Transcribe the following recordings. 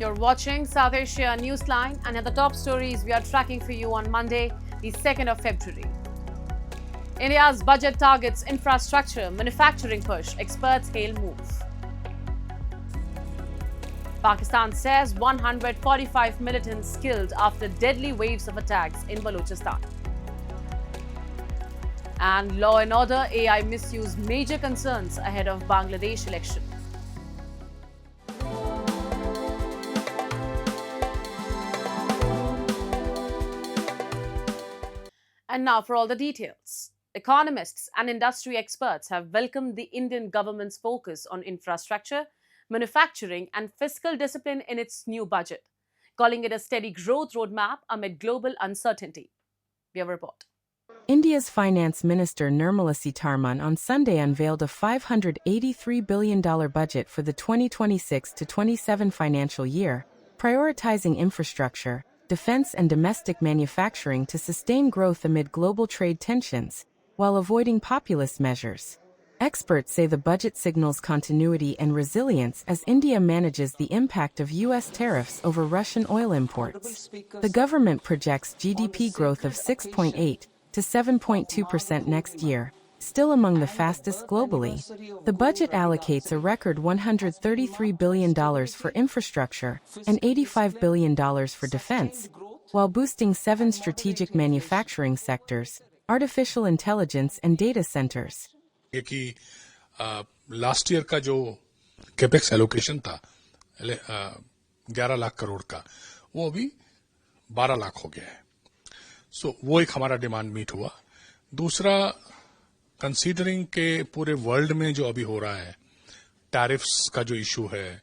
You're watching South Asia Newsline, and at the top stories we are tracking for you on Monday, the 2nd of February. India's budget targets infrastructure, manufacturing push, experts hail move. Pakistan says 145 militants killed after deadly waves of attacks in Balochistan. And law and order AI misuse major concerns ahead of Bangladesh election. And now for all the details. Economists and industry experts have welcomed the Indian government's focus on infrastructure, manufacturing, and fiscal discipline in its new budget, calling it a steady growth roadmap amid global uncertainty. We have a report. India's Finance Minister Nirmala Sitharaman on Sunday unveiled a $583 billion budget for the 2026-27 financial year, prioritizing infrastructure, defense and domestic manufacturing to sustain growth amid global trade tensions, while avoiding populist measures. Experts say the budget signals continuity and resilience as India manages the impact of U.S. tariffs over Russian oil imports. The government projects GDP growth of 6.8% to 7.2% next year, still among the fastest globally. The budget allocates a record $133 billion for infrastructure and $85 billion for defense, while boosting 7 strategic manufacturing sectors, artificial intelligence and data centers. Last year का जो capex allocation था 11 लाख करोड़ का वो अभी 12 लाख हो गया है सो वो एक हमारा डिमांड मीट हुआ दूसरा कंसीडरिंग के पूरे वर्ल्ड में जो अभी हो रहा है टैरिफ्स का जो इशू है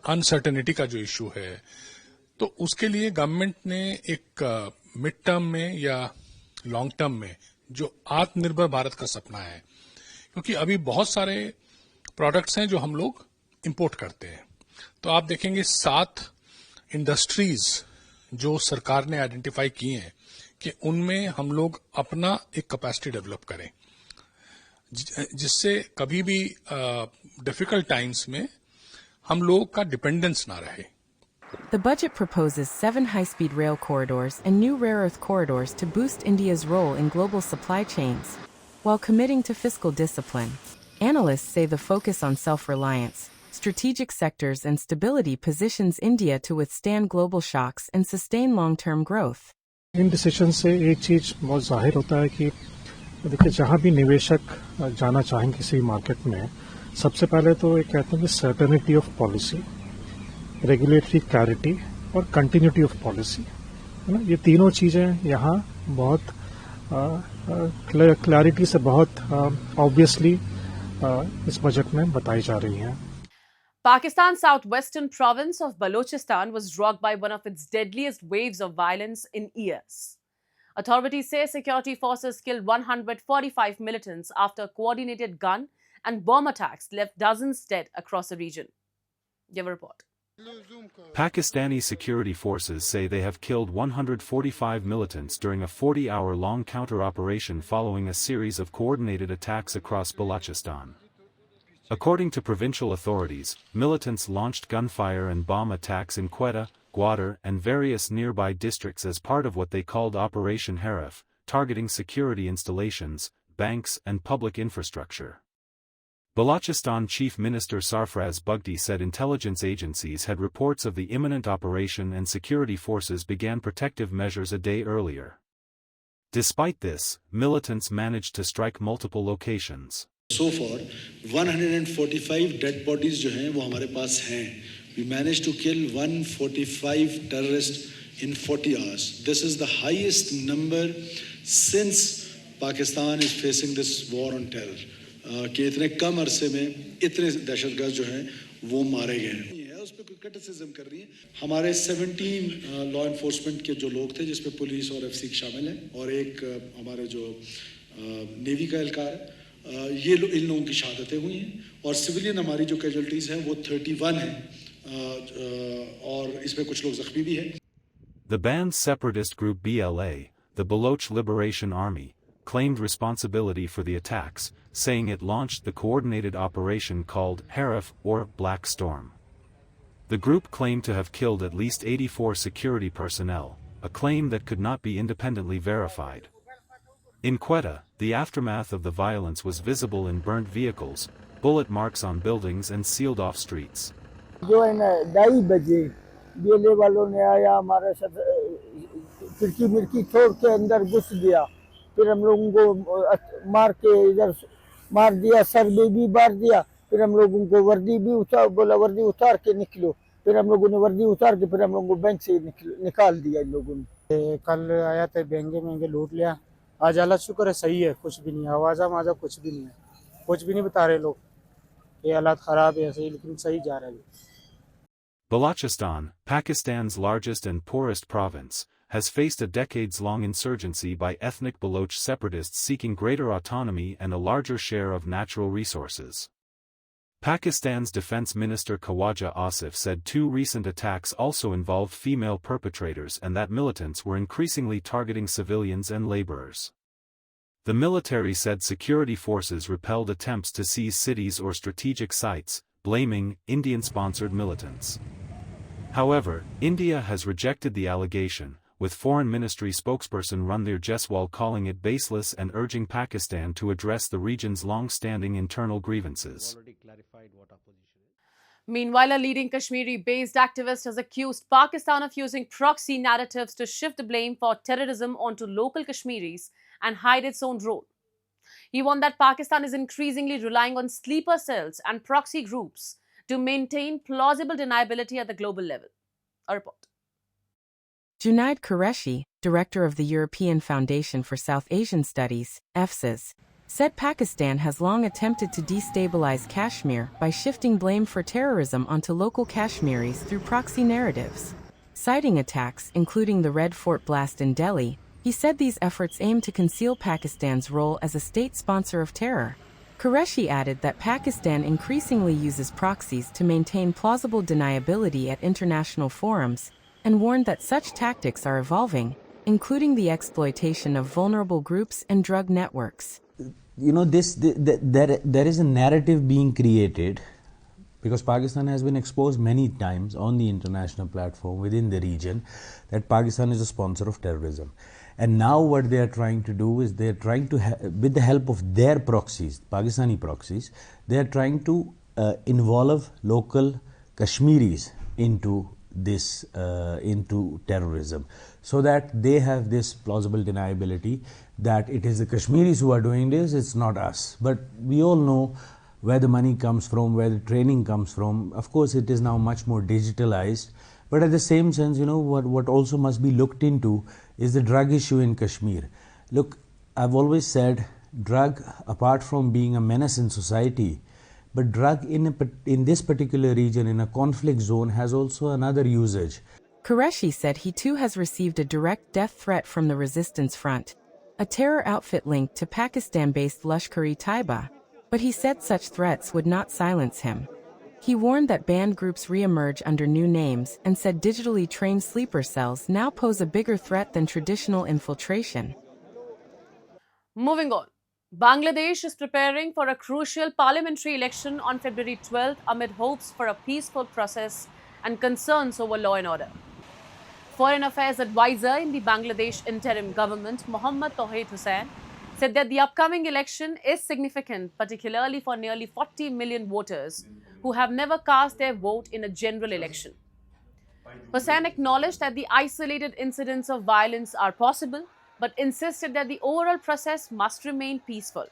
अनसर्टेनिटी का जो इशू है तो उसके लिए गवर्नमेंट ने एक मिड टर्म में या लॉन्ग टर्म में जो आत्मनिर्भर भारत का सपना है क्योंकि अभी बहुत सारे प्रोडक्ट्स हैं जो हम लोग इंपोर्ट करते हैं तो आप देखेंगे 7 इंडस्ट्रीज जो सरकार ने आइडेंटिफाई की हैं कि उनमें हम लोग अपना एक कैपेसिटी डेवलप करें जिससे कभी भी डिफिकल्ट टाइम्स में हम लोग का डिपेंडेंस ना रहे The budget proposes 7 high-speed rail corridors and new rare earth corridors to boost India's role in global supply chains, while committing to fiscal discipline. Analysts say the focus on self-reliance, strategic sectors and stability positions India to withstand global shocks and sustain long-term growth. In decision से एक चीज बहुत जाहिर होता है कि देखिए जहां भी निवेशक जाना चाहें किसी मार्केट में सबसे पहले तो एक कहते हैं कि certainty of policy regulatory clarity और कंटिन्यूटी ऑफ पॉलिसी है ना ये तीनों चीजें यहाँ बहुत क्लैरिटी से बहुत ऑब्वियसली इस बजट में बताई जा रही हैं Pakistan's southwestern province of Balochistan was rocked by one of its deadliest waves of violence in years. Authorities say security forces killed 145 militants after coordinated gun and bomb attacks left dozens dead across the region. Give a report. Pakistani security forces say they have killed 145 militants during a 40-hour-long counter-operation following a series of coordinated attacks across Balochistan. According to provincial authorities, militants launched gunfire and bomb attacks in Quetta, Gwadar and various nearby districts as part of what they called Operation Harif, targeting security installations, banks and public infrastructure. Balochistan Chief Minister Sarfraz Bugti said intelligence agencies had reports of the imminent operation and security forces began protective measures a day earlier. Despite this, militants managed to strike multiple locations. So far, 145 dead bodies जो हैं वो हमारे पास हैं. We managed to kill 145 terrorists in 40 hours. This is the highest number since Pakistan is facing this war on terror. कि इतने कम अरसे में इतने दहशतगर्द जो हैं वो मारे गए हैं उस पर कोई क्रिटिसिज्म कर रही है हमारे 17 लॉ एनफोर्समेंट के जो लोग थे जिसमें पुलिस और एफसी शामिल हैं और एक हमारे जो नेवी का एहलकार ये इन लोगों की शहादतें हुई हैं और सिविलियन हमारी जो कैजुअल्टीज हैं वो 31 हैं और इसमें कुछ लोग जख्मी भी हैं The banned separatist group BLA, the Baloch Liberation Army, claimed responsibility for the attacks, saying it launched the coordinated operation called Harif or Black Storm. The group claimed to have killed at least 84 security personnel, a claim that could not be independently verified. In Quetta, the aftermath of the violence was visible in burnt vehicles, bullet marks on buildings and sealed-off streets. जो है ना 2:30 बजे बेले वालों ने आया हमारे साथ खिड़की मिड़की छोड़ के अंदर घुस गया फिर हम लोगों को मार के इधर मार दिया सर भी मार दिया फिर हम लोगों को वर्दी भी उतार बोला वर्दी उतार के निकलो फिर हम लोगों ने वर्दी उतार के फिर हम लोगों को बैंक से निकाल दिया इन लोगों ने कल आया था महंगे लूट लिया आज हालत शुक्र है सही है कुछ भी नहीं आवाजा माजा कुछ भी नहीं है कुछ भी नहीं बता रहे लोग ये हालात खराब है सही लेकिन सही जा रहा है. Balochistan, Pakistan's largest and poorest province, has faced a decades-long insurgency by ethnic Baloch separatists seeking greater autonomy and a larger share of natural resources. Pakistan's Defense Minister Khawaja Asif said 2 recent attacks also involved female perpetrators and that militants were increasingly targeting civilians and laborers. The military said security forces repelled attempts to seize cities or strategic sites, blaming Indian-sponsored militants. However, India has rejected the allegation, with Foreign Ministry spokesperson Ranveer Jaiswal calling it baseless and urging Pakistan to address the region's long-standing internal grievances. Meanwhile, a leading Kashmiri-based activist has accused Pakistan of using proxy narratives to shift the blame for terrorism onto local Kashmiris and hide its own role. He warned that Pakistan is increasingly relying on sleeper cells and proxy groups to maintain plausible deniability at the global level. A report. Junaid Qureshi, director of the European Foundation for South Asian Studies, EFSAS, said Pakistan has long attempted to destabilize Kashmir by shifting blame for terrorism onto local Kashmiris through proxy narratives. Citing attacks, including the Red Fort blast in Delhi, he said these efforts aim to conceal Pakistan's role as a state sponsor of terror. Qureshi added that Pakistan increasingly uses proxies to maintain plausible deniability at international forums, and warned that such tactics are evolving, including the exploitation of vulnerable groups and drug networks. You know, there is a narrative being created because Pakistan has been exposed many times on the international platform within the region that Pakistan is a sponsor of terrorism. And now what they are trying to do is they are trying to, with the help of their proxies, Pakistani proxies, they are trying to involve local Kashmiris into this, into terrorism, so that they have this plausible deniability that it is the Kashmiris who are doing this, it's not us. But we all know where the money comes from, where the training comes from. Of course, it is now much more digitalized. But at the same sense, you know, what also must be looked into is the drug issue in Kashmir. Look, I've always said drug, apart from being a menace in society, but drug in this particular region, in a conflict zone, has also another usage. Qureshi said he too has received a direct death threat from the Resistance Front, a terror outfit linked to Pakistan-based Lashkar-e-Taiba, but he said such threats would not silence him. He warned that banned groups re-emerge under new names and said digitally trained sleeper cells now pose a bigger threat than traditional infiltration. Moving on. Bangladesh is preparing for a crucial parliamentary election on February 12th amid hopes for a peaceful process and concerns over law and order. Foreign Affairs Advisor in the Bangladesh interim government, Mohammad Tawheed Hussain, said that the upcoming election is significant, particularly for nearly 40 million voters who have never cast their vote in a general election. Hussain acknowledged that the isolated incidents of violence are possible, but insisted that the overall process must remain peaceful.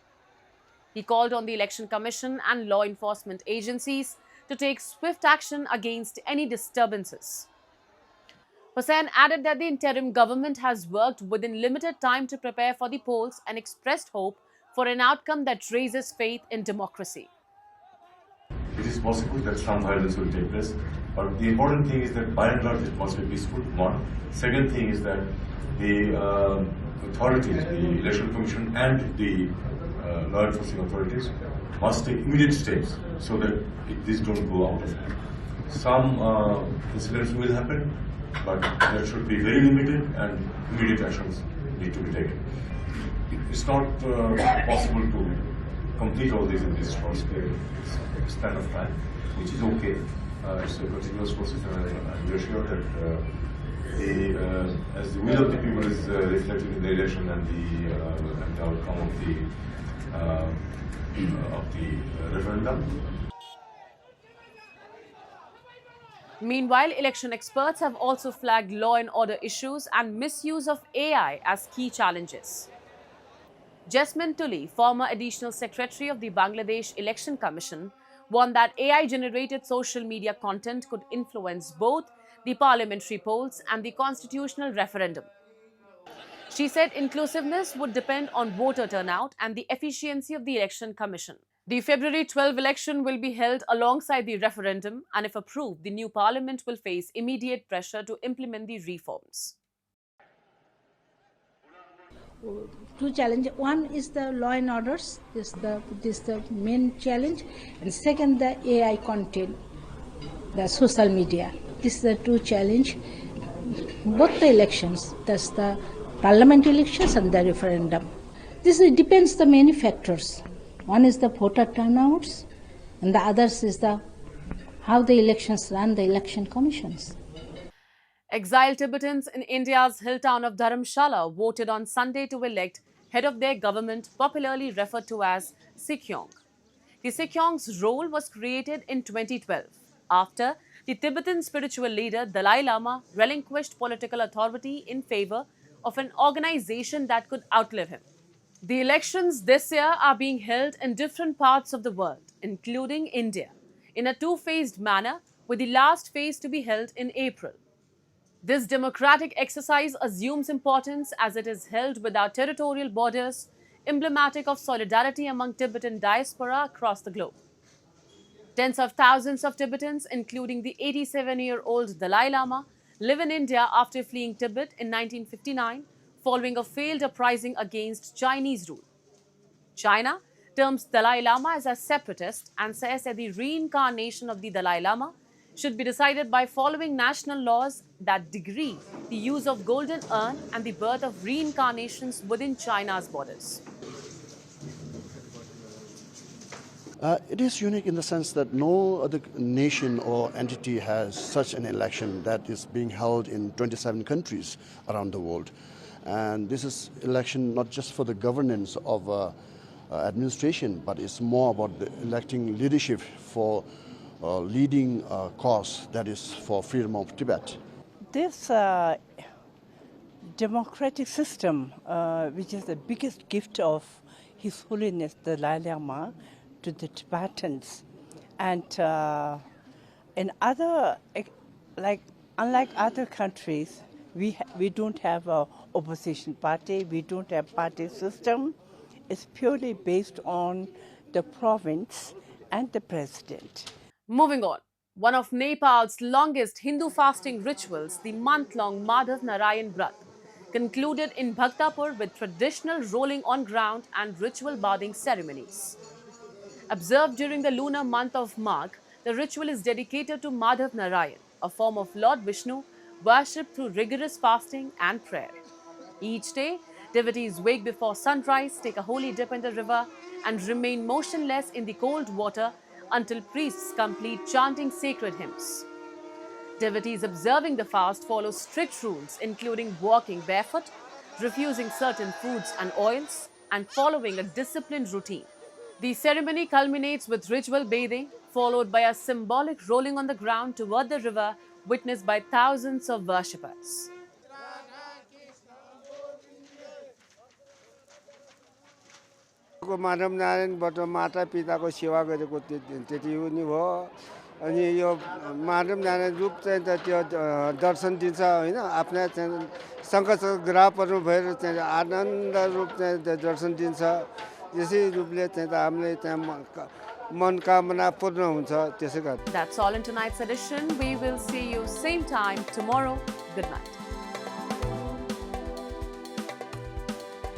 He called on the Election Commission and law enforcement agencies to take swift action against any disturbances. Hussain added that the interim government has worked within limited time to prepare for the polls and expressed hope for an outcome that raises faith in democracy. It is possible that some violence will take place, but the important thing is that by and large it must be peaceful, one. Second thing is that the authorities, the Election Commission and the law enforcement authorities must take immediate steps so that these don't go out of hand. Some incidents will happen, but that should be very limited and immediate actions need to be taken. It's not possible to complete all these in this short span of time, which is okay. it's a continuous process, and we're sure that as the will of the people is reflected in the election and the outcome of the referendum. Meanwhile, election experts have also flagged law and order issues and misuse of AI as key challenges. Jasmine Tully, former additional secretary of the Bangladesh Election Commission, warned that AI-generated social media content could influence both the parliamentary polls and the constitutional referendum. She said inclusiveness would depend on voter turnout and the efficiency of the Election Commission. The February 12 election will be held alongside the referendum, and if approved, the new parliament will face immediate pressure to implement the reforms. Two challenges. One is the law and orders, this is the main challenge, and second the AI content, the social media. This is the two challenge. Both the elections, that's the parliament elections and the referendum. This depends the many factors. One is the voter turnouts, and the others is the how the elections run, the election commissions. Exiled Tibetans in India's hill town of Dharamsala voted on Sunday to elect head of their government, popularly referred to as Sikyong. The Sikyong's role was created in 2012 after the Tibetan spiritual leader Dalai Lama relinquished political authority in favor of an organization that could outlive him. The elections this year are being held in different parts of the world, including India, in a two-phased manner, with the last phase to be held in April. This democratic exercise assumes importance as it is held without territorial borders, emblematic of solidarity among Tibetan diaspora across the globe. Tens of thousands of Tibetans, including the 87-year-old Dalai Lama, live in India after fleeing Tibet in 1959, following a failed uprising against Chinese rule. China terms Dalai Lama as a separatist and says that the reincarnation of the Dalai Lama should be decided by following national laws that degree the use of golden urn and the birth of reincarnations within China's borders. It is unique in the sense that no other nation or entity has such an election that is being held in 27 countries around the world. And this is election not just for the governance of administration, but it's more about electing leadership for leading cause that is for freedom of Tibet. This democratic system, which is the biggest gift of His Holiness the Dalai Lama to the Tibetans, and in other, unlike other countries, we don't have an opposition party, we don't have party system. It's purely based on the province and the president. Moving on, one of Nepal's longest Hindu fasting rituals, the month-long Madhav Narayan Vrat, concluded in Bhaktapur with traditional rolling on ground and ritual bathing ceremonies. Observed during the lunar month of Magh, the ritual is dedicated to Madhav Narayan, a form of Lord Vishnu, worshipped through rigorous fasting and prayer. Each day, devotees wake before sunrise, take a holy dip in the river, and remain motionless in the cold water until priests complete chanting sacred hymns. Devotees observing the fast follow strict rules, including walking barefoot, refusing certain foods and oils, and following a disciplined routine. The ceremony culminates with ritual bathing, followed by a symbolic rolling on the ground toward the river, witnessed by thousands of worshippers. Madhav नारायणबाट माता पिताको सेवा गरेको त्यति हो नि हो अनि यो माधव नारायण रूप चाहिँ त्यो दर्शन दिन्छ हैन आफ्ना चाहिँ संकट ग्राफहरु भएर चाहिँ आनन्द रूप चाहिँ दर्शन दिन्छ यसै रूपले चाहिँ हामीले त्यहाँ मनोकामना पूर्ण हुन्छ त्यसै गरी. That's all in tonight's edition. We will see you same time tomorrow. Good night.